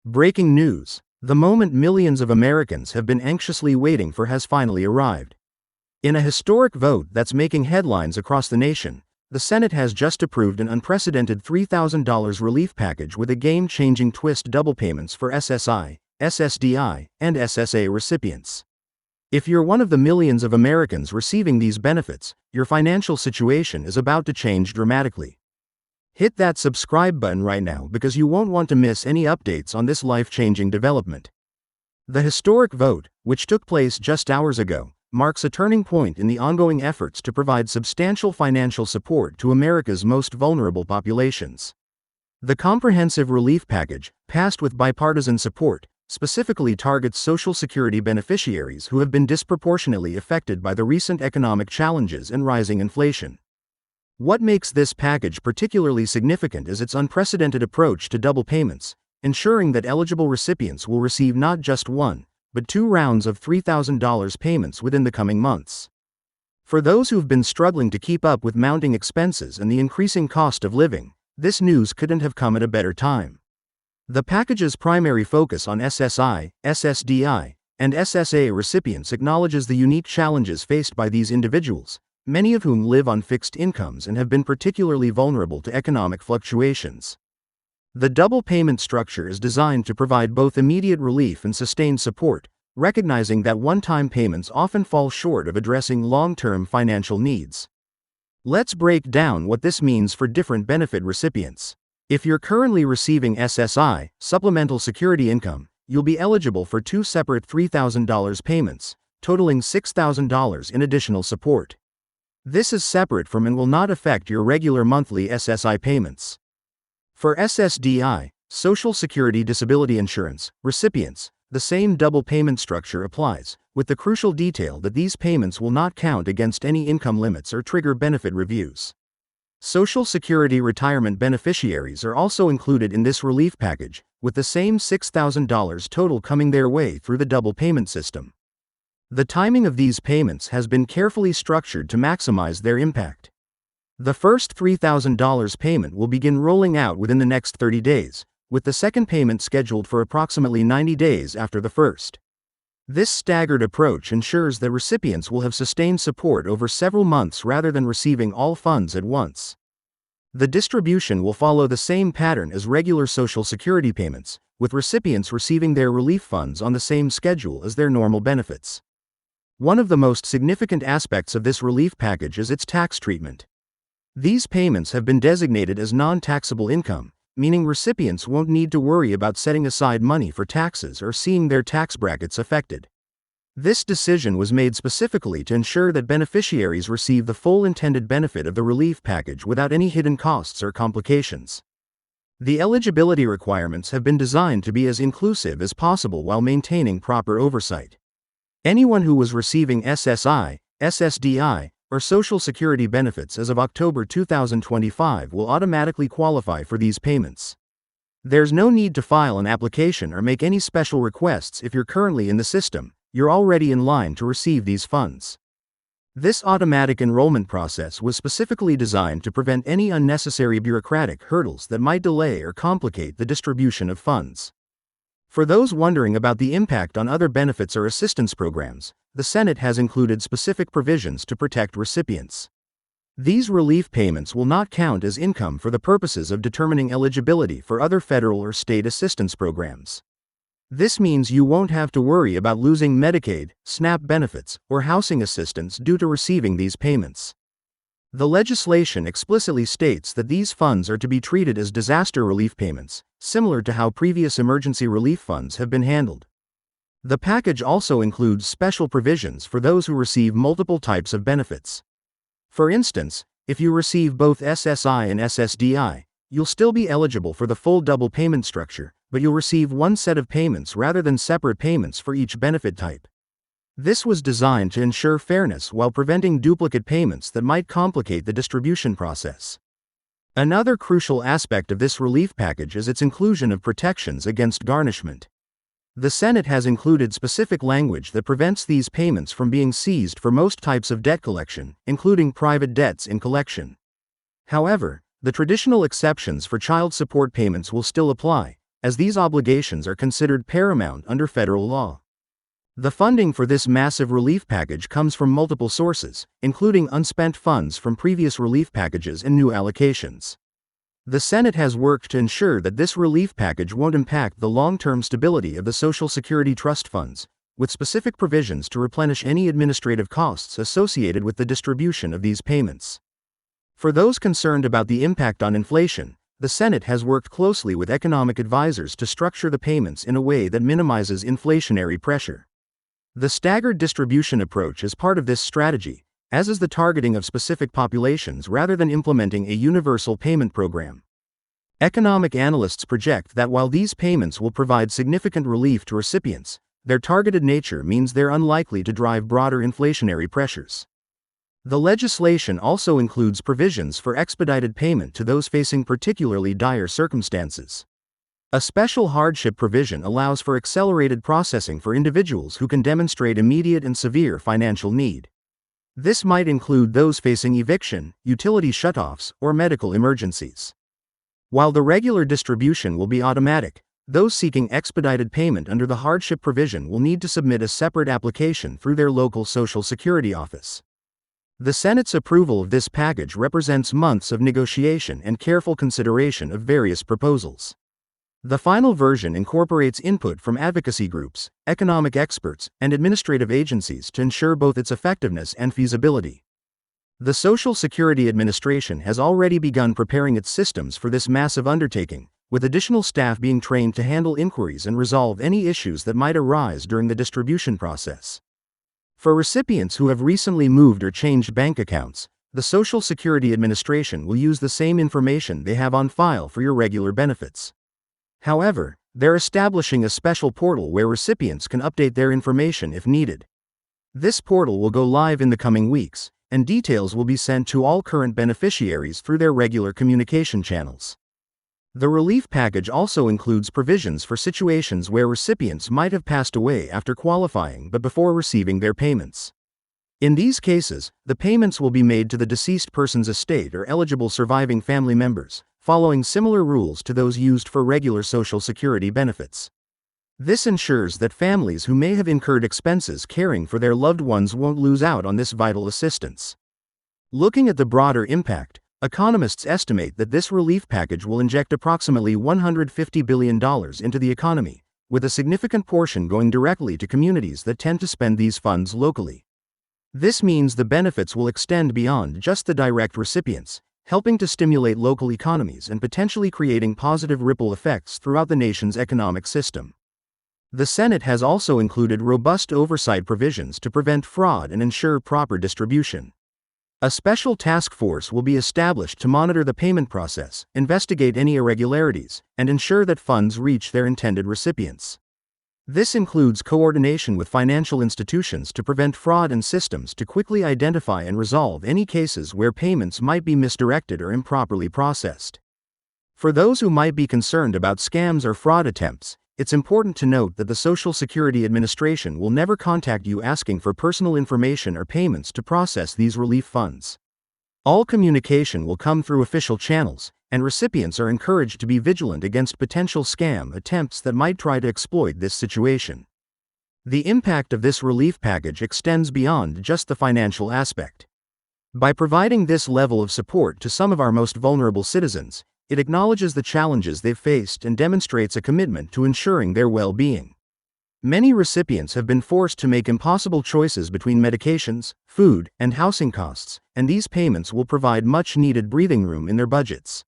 Breaking news. The moment millions of Americans have been anxiously waiting for has finally arrived. In a historic vote that's making headlines across the nation, the Senate has just approved an unprecedented $3,000 relief package with a game-changing twist: double payments for SSI, SSDI, and SSA recipients. If you're one of the millions of Americans receiving these benefits, your financial situation is about to change dramatically. Hit that subscribe button right now because you won't want to miss any updates on this life-changing development. The historic vote, which took place just hours ago, marks a turning point in the ongoing efforts to provide substantial financial support to America's most vulnerable populations. The comprehensive relief package, passed with bipartisan support, specifically targets Social Security beneficiaries who have been disproportionately affected by the recent economic challenges and rising inflation. What makes this package particularly significant is its unprecedented approach to double payments, ensuring that eligible recipients will receive not just one, but two rounds of $3,000 payments within the coming months. For those who've been struggling to keep up with mounting expenses and the increasing cost of living, this news couldn't have come at a better time. The package's primary focus on SSI, SSDI, and SSA recipients acknowledges the unique challenges faced by these individuals, many of whom live on fixed incomes and have been particularly vulnerable to economic fluctuations. The double payment structure is designed to provide both immediate relief and sustained support, recognizing that one-time payments often fall short of addressing long-term financial needs. Let's break down what this means for different benefit recipients. If you're currently receiving SSI, Supplemental Security Income, you'll be eligible for two separate $3,000 payments, totaling $6,000 in additional support. This is separate from and will not affect your regular monthly SSI payments. For SSDI, Social Security Disability Insurance, recipients, the same double payment structure applies, with the crucial detail that these payments will not count against any income limits or trigger benefit reviews. Social Security retirement beneficiaries are also included in this relief package, with the same $6,000 total coming their way through the double payment system. The timing of these payments has been carefully structured to maximize their impact. The first $3,000 payment will begin rolling out within the next 30 days, with the second payment scheduled for approximately 90 days after the first. This staggered approach ensures that recipients will have sustained support over several months rather than receiving all funds at once. The distribution will follow the same pattern as regular Social Security payments, with recipients receiving their relief funds on the same schedule as their normal benefits. One of the most significant aspects of this relief package is its tax treatment. These payments have been designated as non-taxable income, meaning recipients won't need to worry about setting aside money for taxes or seeing their tax brackets affected. This decision was made specifically to ensure that beneficiaries receive the full intended benefit of the relief package without any hidden costs or complications. The eligibility requirements have been designed to be as inclusive as possible while maintaining proper oversight. Anyone who was receiving SSI, SSDI, or Social Security benefits as of October 2025 will automatically qualify for these payments. There's no need to file an application or make any special requests if you're currently in the system. You're already in line to receive these funds. This automatic enrollment process was specifically designed to prevent any unnecessary bureaucratic hurdles that might delay or complicate the distribution of funds. For those wondering about the impact on other benefits or assistance programs, the Senate has included specific provisions to protect recipients. These relief payments will not count as income for the purposes of determining eligibility for other federal or state assistance programs. This means you won't have to worry about losing Medicaid, SNAP benefits, or housing assistance due to receiving these payments. The legislation explicitly states that these funds are to be treated as disaster relief payments, similar to how previous emergency relief funds have been handled. The package also includes special provisions for those who receive multiple types of benefits. For instance, if you receive both SSI and SSDI, you'll still be eligible for the full double payment structure, but you'll receive one set of payments rather than separate payments for each benefit type. This was designed to ensure fairness while preventing duplicate payments that might complicate the distribution process. Another crucial aspect of this relief package is its inclusion of protections against garnishment. The Senate has included specific language that prevents these payments from being seized for most types of debt collection, including private debts in collection. However, the traditional exceptions for child support payments will still apply, as these obligations are considered paramount under federal law. The funding for this massive relief package comes from multiple sources, including unspent funds from previous relief packages and new allocations. The Senate has worked to ensure that this relief package won't impact the long-term stability of the Social Security Trust funds, with specific provisions to replenish any administrative costs associated with the distribution of these payments. For those concerned about the impact on inflation, the Senate has worked closely with economic advisors to structure the payments in a way that minimizes inflationary pressure. The staggered distribution approach is part of this strategy, as is the targeting of specific populations rather than implementing a universal payment program. Economic analysts project that while these payments will provide significant relief to recipients, their targeted nature means they're unlikely to drive broader inflationary pressures. The legislation also includes provisions for expedited payment to those facing particularly dire circumstances. A special hardship provision allows for accelerated processing for individuals who can demonstrate immediate and severe financial need. This might include those facing eviction, utility shutoffs, or medical emergencies. While the regular distribution will be automatic, those seeking expedited payment under the hardship provision will need to submit a separate application through their local Social Security office. The Senate's approval of this package represents months of negotiation and careful consideration of various proposals. The final version incorporates input from advocacy groups, economic experts, and administrative agencies to ensure both its effectiveness and feasibility. The Social Security Administration has already begun preparing its systems for this massive undertaking, with additional staff being trained to handle inquiries and resolve any issues that might arise during the distribution process. For recipients who have recently moved or changed bank accounts, the Social Security Administration will use the same information they have on file for your regular benefits. However, they're establishing a special portal where recipients can update their information if needed. This portal will go live in the coming weeks, and details will be sent to all current beneficiaries through their regular communication channels. The relief package also includes provisions for situations where recipients might have passed away after qualifying but before receiving their payments. In these cases, the payments will be made to the deceased person's estate or eligible surviving family members, following similar rules to those used for regular Social Security benefits. This ensures that families who may have incurred expenses caring for their loved ones won't lose out on this vital assistance. Looking at the broader impact, economists estimate that this relief package will inject approximately $150 billion into the economy, with a significant portion going directly to communities that tend to spend these funds locally. This means the benefits will extend beyond just the direct recipients, helping to stimulate local economies and potentially creating positive ripple effects throughout the nation's economic system. The Senate has also included robust oversight provisions to prevent fraud and ensure proper distribution. A special task force will be established to monitor the payment process, investigate any irregularities, and ensure that funds reach their intended recipients. This includes coordination with financial institutions to prevent fraud and systems to quickly identify and resolve any cases where payments might be misdirected or improperly processed. For those who might be concerned about scams or fraud attempts, it's important to note that the Social Security Administration will never contact you asking for personal information or payments to process these relief funds. All communication will come through official channels, and recipients are encouraged to be vigilant against potential scam attempts that might try to exploit this situation. The impact of this relief package extends beyond just the financial aspect. By providing this level of support to some of our most vulnerable citizens, it acknowledges the challenges they've faced and demonstrates a commitment to ensuring their well-being. Many recipients have been forced to make impossible choices between medications, food, and housing costs, and these payments will provide much-needed breathing room in their budgets.